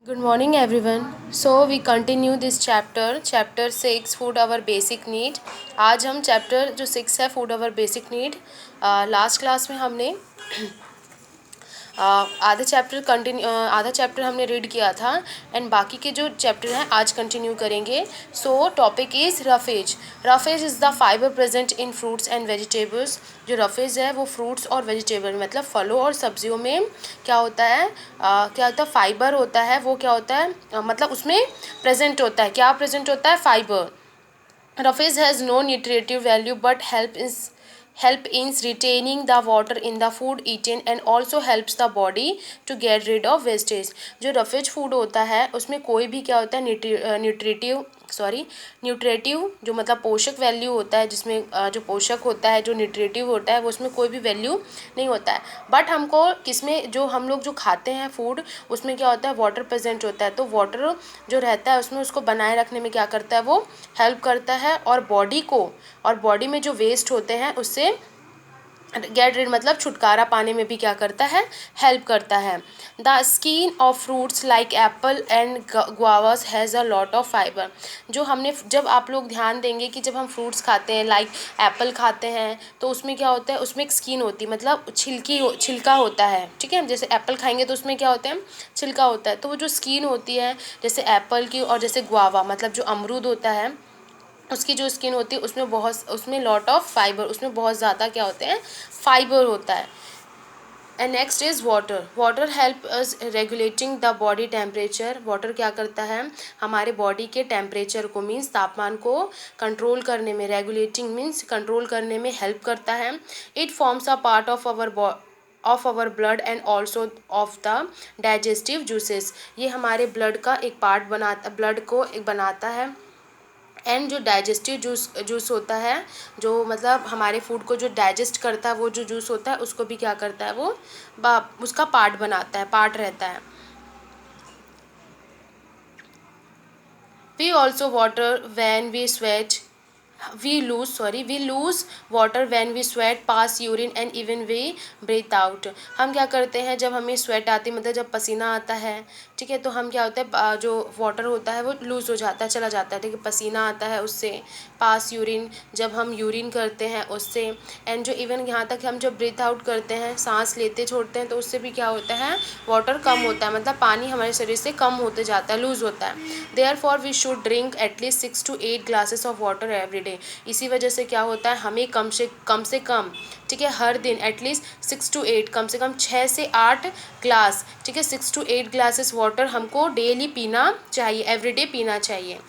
Good morning, everyone. So we continue this chapter 6, food our basic need. आज हम chapter जो 6 है food our basic need, last class में हमने आधा चैप्टर हमने रीड किया था एंड बाकी के जो चैप्टर हैं आज कंटिन्यू करेंगे. सो topic is roughage. Roughage is the fibre present in fruits and vegetables. जो रफेज है वो फ्रूट्स और वेजिटेबल मतलब फलों और सब्जियों में क्या होता है, फाइबर होता है. वो क्या होता है, मतलब उसमें प्रेजेंट होता है. क्या प्रेजेंट होता है? Fibre. Roughage has no nutritive value but help in retaining the water in the food eaten and also helps the body to get rid of wastage. जो रफेज फूड होता है उसमें कोई भी क्या होता है, न्यूट्रेटिव जो मतलब पोषक वैल्यू होता है, जिसमें जो पोषक होता है, जो न्यूट्रेटिव होता है वो उसमें कोई भी वैल्यू नहीं होता है. बट हमको किसमें जो हम लोग जो खाते हैं फूड उसमें क्या होता है, वाटर प्रेजेंट होता है. तो वाटर जो रहता है उसमें उसको बनाए रखने में क्या करता है, वो हेल्प करता है. और बॉडी में जो वेस्ट होते हैं उससे गेट रिड मतलब छुटकारा पाने में भी क्या करता है, हेल्प करता है. The skin of fruits like apple and guavas has a lot of fibre. जब आप लोग ध्यान देंगे कि जब हम फ्रूट्स खाते हैं, लाइक एप्पल खाते हैं, तो उसमें क्या होता है, उसमें एक स्किन होती है, मतलब छिलका होता है. ठीक है, जैसे एप्पल खाएंगे तो उसमें क्या होता है, छिलका होता है. तो वो जो स्किन होती है जैसे एप्पल की और जैसे गुआवा मतलब जो अमरूद होता है उसकी जो स्किन होती है उसमें लॉट ऑफ फाइबर, उसमें बहुत ज़्यादा क्या होते हैं, फाइबर होता है. And next is water. Water help us regulating the body temperature. Water क्या करता है, हमारे बॉडी के टेम्परेचर को मीन्स तापमान को कंट्रोल करने में, रेगुलेटिंग मीन्स कंट्रोल करने में हेल्प करता है. It forms a part of our blood and also of the digestive juices. ये हमारे ब्लड को एक बनाता है. एंड जो डाइजेस्टिव जूस होता है, जो मतलब हमारे फूड को जो डाइजेस्ट करता है, वो जो जूस होता है उसको भी क्या करता है, वो उसका पार्ट बनाता है, पार्ट रहता है. We also water when we sweat we lose water when we sweat, pass urine and even we breathe out. हम क्या करते हैं जब हमें स्वेट आती है, मतलब जब पसीना आता है, ठीक है, तो हम क्या होता है, जो वाटर होता है वो लूज़ हो जाता है, चला जाता है. ठीक है, पसीना आता है उससे. पास यूरिन, जब हम यूरिन करते हैं उससे. एंड जो इवन यहाँ तक हम जब ब्रीथ आउट करते हैं, सांस लेते छोड़ते हैं, तो उससे भी क्या होता है, वाटर कम होता है, मतलब पानी हमारे शरीर से कम होते जाता है, लूज़ होता है. Therefore we should drink at least 6 to 8 glasses of water every day. इसी वजह से क्या होता है, हमें कम से कम, ठीक है, हर दिन एटलीस्ट 6 to 8, कम से कम 6 से 8 ग्लास, ठीक है, 6 to 8 ग्लासेस वाटर हमको डेली पीना चाहिए, एवरीडे पीना चाहिए.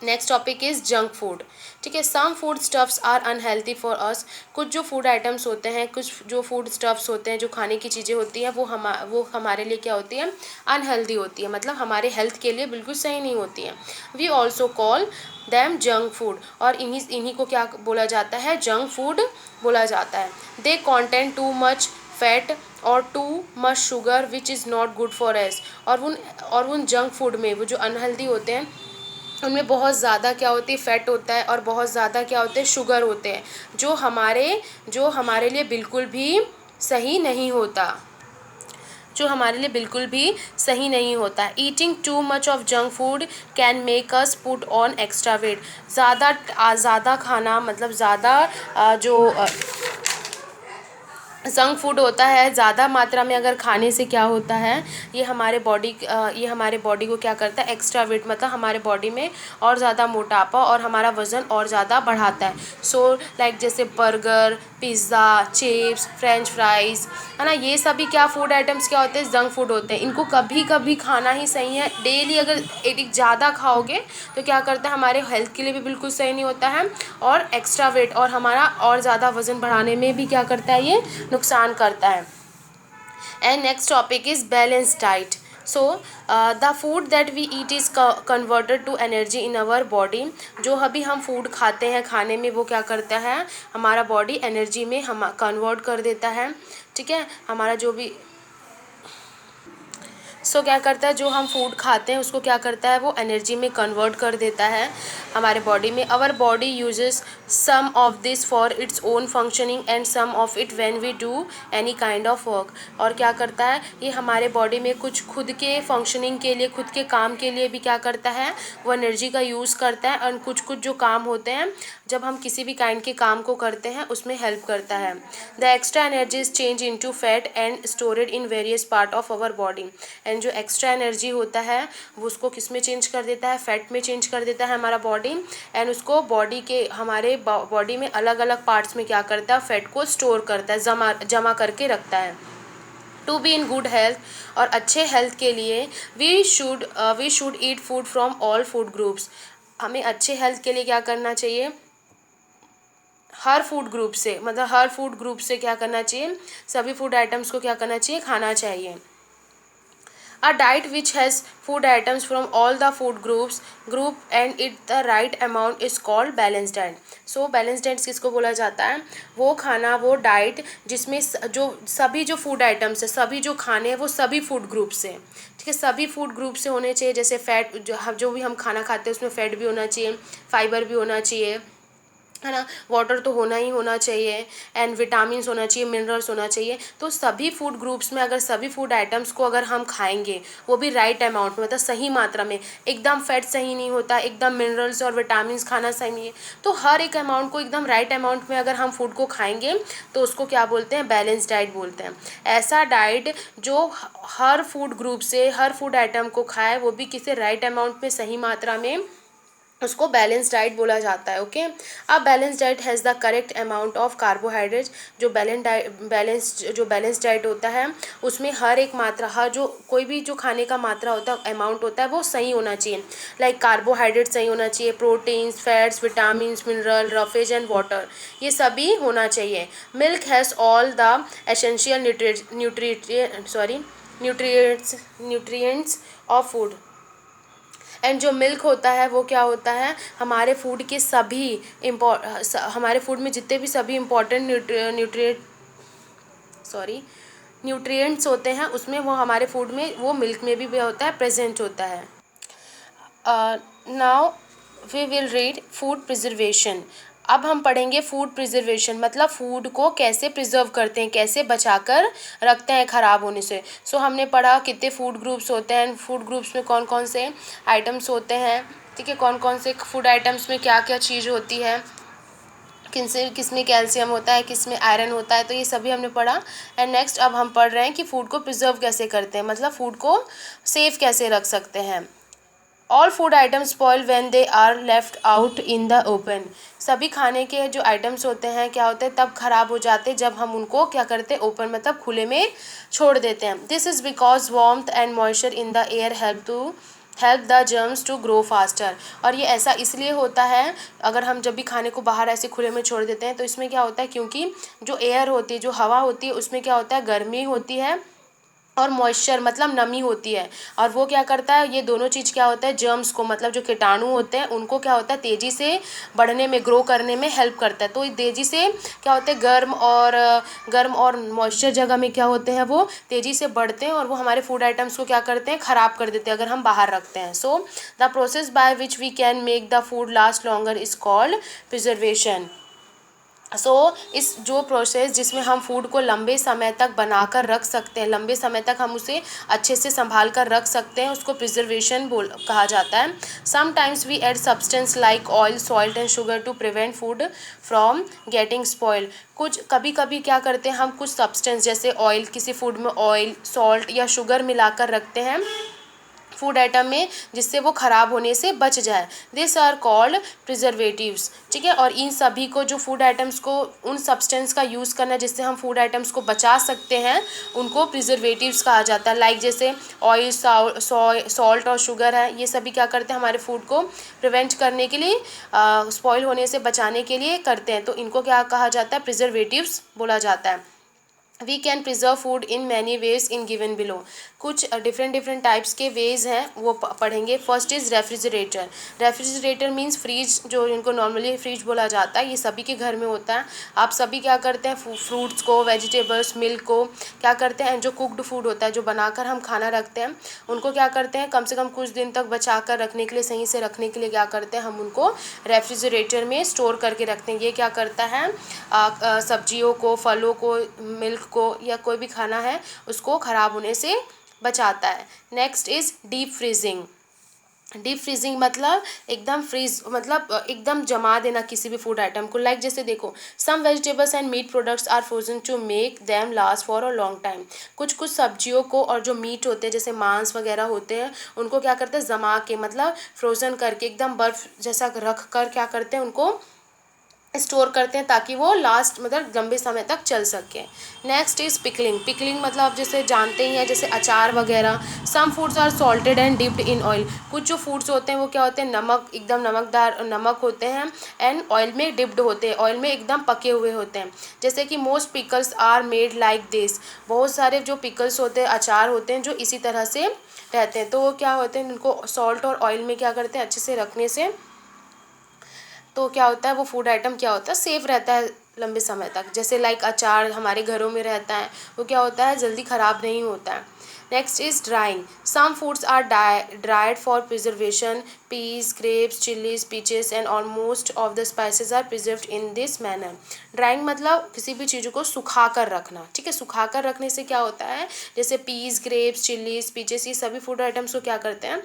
Next topic is junk food. ठीक है, some food stuffs are unhealthy for us. कुछ जो फूड आइटम्स होते हैं, कुछ जो फूड स्टफ्स होते हैं, जो खाने की चीज़ें होती हैं, वो हमारे लिए क्या होती है, अनहेल्दी होती है, मतलब हमारे हेल्थ के लिए बिल्कुल सही नहीं होती हैं. We also call them junk food. और इन्हीं को क्या बोला जाता है, जंक फूड बोला जाता है. दे कॉन्टेंट टू मच फैट और too much sugar which is not good for S. और उन जंक फूड में वो जो अनहेल्दी होते हैं उनमें बहुत ज़्यादा क्या होती है, फ़ैट होता है, और बहुत ज़्यादा क्या होते हैं, शुगर होते हैं, जो हमारे लिए बिल्कुल भी सही नहीं होता, जो हमारे लिए बिल्कुल भी सही नहीं होता. Eating too much of junk food can make us put on extra weight. ज़्यादा खाना मतलब जो जंक फूड होता है, ज़्यादा मात्रा में अगर खाने से क्या होता है, ये हमारे बॉडी को क्या करता है, एक्स्ट्रा वेट मतलब हमारे बॉडी में और ज़्यादा मोटापा और हमारा वज़न और ज़्यादा बढ़ाता है. सो लाइक जैसे burger, pizza, chips, French fries, है ना, ये सभी क्या फूड आइटम्स क्या होते हैं, जंक फूड होते हैं. इनको कभी कभी खाना ही सही है. डेली अगर एक ज़्यादा खाओगे तो क्या करता है, हमारे हेल्थ के लिए भी बिल्कुल सही नहीं होता है, और एक्स्ट्रा वेट और हमारा और ज़्यादा वज़न बढ़ाने में भी क्या करता है, ये नुकसान करता है. And next topic is balance diet. So the food that we eat is converted to energy in our body. जो अभी हम फूड खाते हैं, खाने में वो क्या करता है, हमारा बॉडी एनर्जी में हम कन्वर्ट कर देता है. ठीक है, हमारा जो भी क्या करता है, जो हम फूड खाते हैं उसको क्या करता है, वो एनर्जी में कन्वर्ट कर देता है हमारे बॉडी में. Our body uses some of this for its own functioning and some of it when we do any kind of work. और क्या करता है, ये हमारे बॉडी में कुछ खुद के फंक्शनिंग के लिए, खुद के काम के लिए भी क्या करता है, वो एनर्जी का यूज़ करता है. और कुछ कुछ जो काम होते हैं, जब हम किसी भी काइंड के काम को करते हैं, उसमें हेल्प करता है. The extra energy is change into fat and stored in various part of our body. And जो एक्स्ट्रा एनर्जी होता है वो उसको किस में चेंज कर देता है, फैट में चेंज कर देता है हमारा बॉडी. एंड उसको बॉडी के, हमारे बॉडी में अलग अलग पार्ट्स में क्या करता है, फैट को स्टोर करता है, जमा करके रखता है. To be in good health, और अच्छे हेल्थ के लिए we should eat food from all food groups. हमें अच्छे हेल्थ के लिए क्या करना चाहिए, हर फूड ग्रुप से, मतलब हर फूड ग्रुप से क्या करना चाहिए, सभी फूड आइटम्स को क्या करना चाहिए, खाना चाहिए. A diet which has food items from all the food group and it the right amount is called balanced diet. So balanced diet किसको बोला जाता है, वो खाना, वो डाइट जिसमें जो सभी जो फूड आइटम्स है, सभी जो खाने हैं वो सभी फूड ग्रुप से, ठीक है, सभी फूड ग्रुप से होने चाहिए. जैसे फैट, जो भी हम खाना खाते हैं उसमें फैट भी होना चाहिए, फाइबर भी होना चाहिए, है ना, वाटर तो होना ही होना चाहिए, एंड विटामिन्स होना चाहिए, मिनरल्स होना चाहिए. तो सभी फूड ग्रुप्स में अगर सभी फूड आइटम्स को अगर हम खाएंगे, वो भी राइट अमाउंट में, मतलब सही मात्रा में, एकदम फैट सही नहीं होता, एकदम मिनरल्स और विटामिन्स खाना सही नहीं है, तो हर एक अमाउंट को एकदम राइट अमाउंट में अगर हम फूड को खाएंगे तो उसको क्या बोलते हैं, बैलेंस डाइट बोलते हैं. ऐसा डाइट जो हर फूड ग्रुप से हर फूड आइटम को खाए, वो भी किसी राइट अमाउंट में, सही मात्रा में, उसको बैलेंस डाइट बोला जाता है. ओके. अब balance diet has the correct amount of carbohydrates. जो बैलेंस डाइट होता है उसमें हर एक मात्रा, हर जो कोई भी जो खाने का मात्रा होता है, अमाउंट होता है, वो सही होना चाहिए. लाइक कार्बोहाइड्रेट सही होना चाहिए, proteins, fats, vitamins, mineral, roughage and water, ये सभी होना चाहिए. Milk has all the essential nutrients of food. And जो मिल्क होता है वो क्या होता है, हमारे फूड के सभी हमारे फूड में जितने भी सभी इम्पॉर्टेंट न्यूट्रिएंट्स होते हैं, उसमें वो हमारे फूड में, वो मिल्क में भी होता है, प्रेजेंट होता है. Now we will read food preservation. अब हम पढ़ेंगे फूड प्रिजर्वेशन, मतलब फूड को कैसे प्रिजर्व करते हैं, कैसे बचाकर रखते हैं ख़राब होने से. हमने पढ़ा कितने फूड ग्रुप्स होते हैं, फूड ग्रुप्स में कौन कौन से आइटम्स होते हैं, ठीक है, कौन कौन से फूड आइटम्स में क्या क्या चीज़ होती है, किसमें कैल्शियम होता है, किसमें आयरन होता है, तो ये सभी हमने पढ़ा. एंड नेक्स्ट अब हम पढ़ रहे हैं कि फ़ूड को प्रिजर्व कैसे करते हैं, मतलब फ़ूड को सेफ कैसे रख सकते हैं. All food items spoil when they are left out in the open. सभी खाने के जो आइटम्स होते हैं क्या होते हैं, तब खराब हो जाते हैं जब हम उनको क्या करते हैं, ओपन मतलब खुले में छोड़ देते हैं. This is because warmth and moisture in the air help the germs to grow faster. और ये ऐसा इसलिए होता है, अगर हम जब भी खाने को बाहर ऐसे खुले में छोड़ देते हैं तो इसमें क्या होता है, क्योंकि जो एयर होती है, जो हवा होती है, उसमें क्या होता है, गर्मी होती है और मॉइस्चर मतलब नमी होती है. और वो क्या करता है, ये दोनों चीज़ क्या होता है, जर्म्स को, मतलब जो कीटाणु होते हैं उनको क्या होता है, तेज़ी से बढ़ने में, ग्रो करने में हेल्प करता है. तो तेज़ी से क्या होते हैं, गर्म और मॉइस्चर जगह में क्या होते हैं, वो तेज़ी से बढ़ते हैं और वो हमारे फूड आइटम्स को क्या करते हैं, ख़राब कर देते हैं अगर हम बाहर रखते हैं. The process by which we can make the food last longer is called preservation. इस जो प्रोसेस जिसमें हम फूड को लंबे समय तक बनाकर रख सकते हैं, लंबे समय तक हम उसे अच्छे से संभाल कर रख सकते हैं, उसको प्रिजर्वेशन कहा जाता है. Sometimes we add substance like oil, salt and sugar to prevent food from getting spoil. कभी कभी क्या करते हैं, हम कुछ सब्सटेंस जैसे ऑयल, किसी फूड में ऑयल, सॉल्ट या शुगर मिलाकर रखते हैं फूड आइटम में, जिससे वो ख़राब होने से बच जाए. This are called preservatives. ठीक है, और इन सभी को, जो फूड आइटम्स को, उन सब्सटेंस का यूज़ करना जिससे हम फूड आइटम्स को बचा सकते हैं, उनको प्रिजर्वेटिव्स कहा जाता है. लाइक जैसे ऑयल, सॉल्ट और शुगर है, ये सभी क्या करते हैं, हमारे फूड को प्रिवेंट करने के लिए, स्पॉइल होने से बचाने के लिए करते हैं. तो इनको क्या कहा जाता है, प्रिजर्वेटिव्स बोला जाता है. We can preserve food in many ways in given below. कुछ डिफरेंट डिफरेंट टाइप्स के वेज हैं वो पढ़ेंगे। First is refrigerator. Refrigerator means fridge, जो इनको नॉर्मली फ्रिज बोला जाता है, ये सभी के घर में होता है। आप सभी क्या करते हैं, फ्रूट्स को, वेजिटेबल्स, मिल्क को क्या करते हैं, जो कुकड फूड होता है, जो बनाकर हम खाना रखते हैं, उनको क्या करते हैं कम से कम कुछ दिन तक बचा कर रखने के लिए, सही से रखने के लिए क्या करते हैं, हम उनको रेफ्रिजरेटर में स्टोर करके रखते हैं। ये क्या करता है, सब्जियों को, फलों को, मिल्क को या कोई भी खाना है उसको ख़राब होने से बचाता है। Next is deep freezing. Deep freezing मतलब एकदम फ्रीज, मतलब एकदम जमा देना किसी भी फूड आइटम को। लाइक जैसे देखो, some vegetables and meat products are frozen to make them last for a long time. कुछ कुछ सब्जियों को और जो मीट होते हैं जैसे मांस वगैरह होते हैं, उनको क्या करते हैं, जमा के मतलब फ्रोज़न करके एकदम बर्फ़ जैसा रख कर क्या करते हैं, उनको स्टोर करते हैं ताकि वो लास्ट मतलब लंबे समय तक चल सके। Next is pickling. पिकलिंग मतलब आप जैसे जानते ही हैं, जैसे अचार वगैरह। Some foods are salted and dipped in oil. कुछ जो फूड्स होते हैं वो क्या होते हैं, नमक, एकदम नमकदार नमक होते हैं एंड ऑयल में डिप्ड होते हैं, ऑयल में एकदम पके हुए होते हैं। जैसे कि most pickles are made like this. बहुत सारे जो पिकल्स होते हैं, अचार होते हैं, जो इसी तरह से रहते हैं। तो वो क्या होते हैं, उनको सॉल्ट और ऑयल में क्या करते हैं, अच्छे से रखने से तो क्या होता है, वो फूड आइटम क्या होता है, सेफ़ रहता है लंबे समय तक। जैसे लाइक अचार हमारे घरों में रहता है, वो क्या होता है, जल्दी ख़राब नहीं होता है। Next is drying. Some foods are dried for preservation. Peas, grapes, chillies, peaches and almost of the spices are preserved in this manner. Drying मतलब किसी भी चीज़ को सुखा कर रखना, ठीक है। सुखा कर रखने से क्या होता है, जैसे पीस, ग्रेप्स, चिलीज, पीचेस, ये सभी फूड आइटम्स को क्या करते हैं,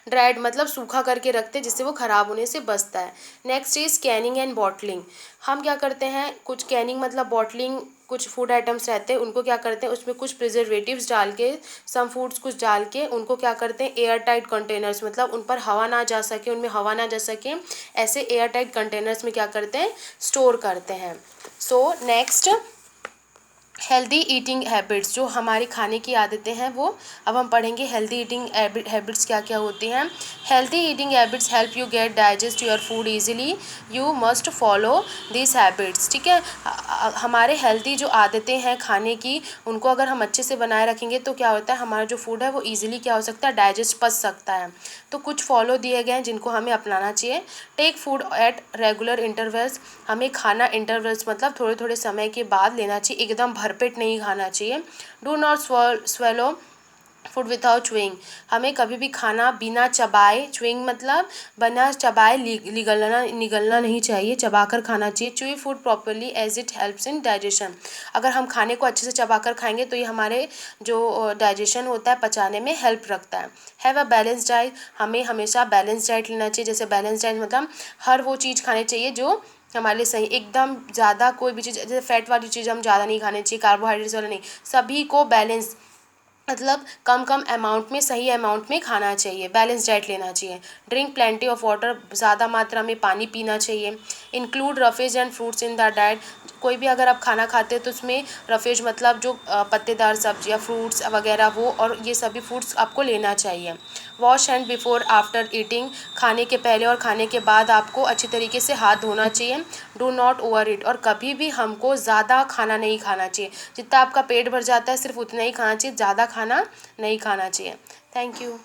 ड्राइड मतलब सूखा करके रखते हैं, जिससे वो ख़राब होने से बचता है। Next is Canning and bottling. हम क्या करते हैं, कुछ कैनिंग मतलब बॉटलिंग, कुछ फूड आइटम्स रहते हैं उनको क्या करते हैं, उसमें कुछ प्रिजर्वेटिव्स डाल के, सम फूड्स कुछ डाल के उनको क्या करते हैं, एयर टाइट कंटेनर्स, मतलब उन पर हवा ना जा सके, उनमें हवा ना जा सके, ऐसे एयर टाइट कंटेनर्स में क्या करते हैं, स्टोर करते हैं। So next, healthy eating habits. जो हमारी खाने की आदतें हैं वो अब हम पढ़ेंगे। हेल्दी ईटिंग हैबिट्स क्या क्या होती हैं। Healthy eating habits help you get digest your food easily. You must follow this habits, ठीक है। हमारे हेल्दी जो आदतें हैं खाने की, उनको अगर हम अच्छे से बनाए रखेंगे तो क्या होता है, हमारा जो फूड है वो ईजिली क्या हो सकता है, डाइजेस्ट पच सकता है। तो कुछ फॉलो दिए गए हैं जिनको हमें अपनाना चाहिए। Take food at regular intervals. हमें खाना इंटरवल्स मतलब थोड़े थोड़े समय के बाद लेना चाहिए, एकदम भरपेट नहीं खाना चाहिए। Do not swallow food without chewing. हमें कभी भी खाना बिना चबाए, च्यूइंग मतलब बिना चबाए निगलना नहीं चाहिए, चबाकर खाना चाहिए। Chew food properly as it helps in digestion. अगर हम खाने को अच्छे से चबाकर खाएंगे तो ये हमारे जो डाइजेशन होता है, पचाने में हेल्प रखता है। Have a balance diet. हमें हमेशा बैलेंस डाइट लेना चाहिए। जैसे बैलेंस डाइट मतलब हर वो चीज़ खानी चाहिए जो हमारे लिए सही, एकदम ज़्यादा कोई भी चीज़, जैसे फैट वाली चीज़ हम ज़्यादा नहीं खानी चाहिए, कार्बोहाइड्रेट्स वाला नहीं, सभी को बैलेंस मतलब कम कम अमाउंट में, सही अमाउंट में खाना चाहिए, बैलेंस डाइट लेना चाहिए। Drink plenty of water. ज़्यादा मात्रा में पानी पीना चाहिए। Include roughage and fruits in the diet. कोई भी अगर आप खाना खाते हैं तो उसमें रफेज मतलब जो पत्तेदार सब्जियां, फ्रूट्स वगैरह वो, और ये सभी फूड्स आपको लेना चाहिए। Wash hand before after eating. खाने के पहले और खाने के बाद आपको अच्छी तरीके से हाथ धोना चाहिए। डू नॉट ओवर ईट। और कभी भी हमको ज़्यादा खाना नहीं खाना चाहिए। जितना आपका पेट भर जाता है सिर्फ उतना ही खाना चाहिए, ज़्यादा खाना नहीं खाना चाहिए। Thank you.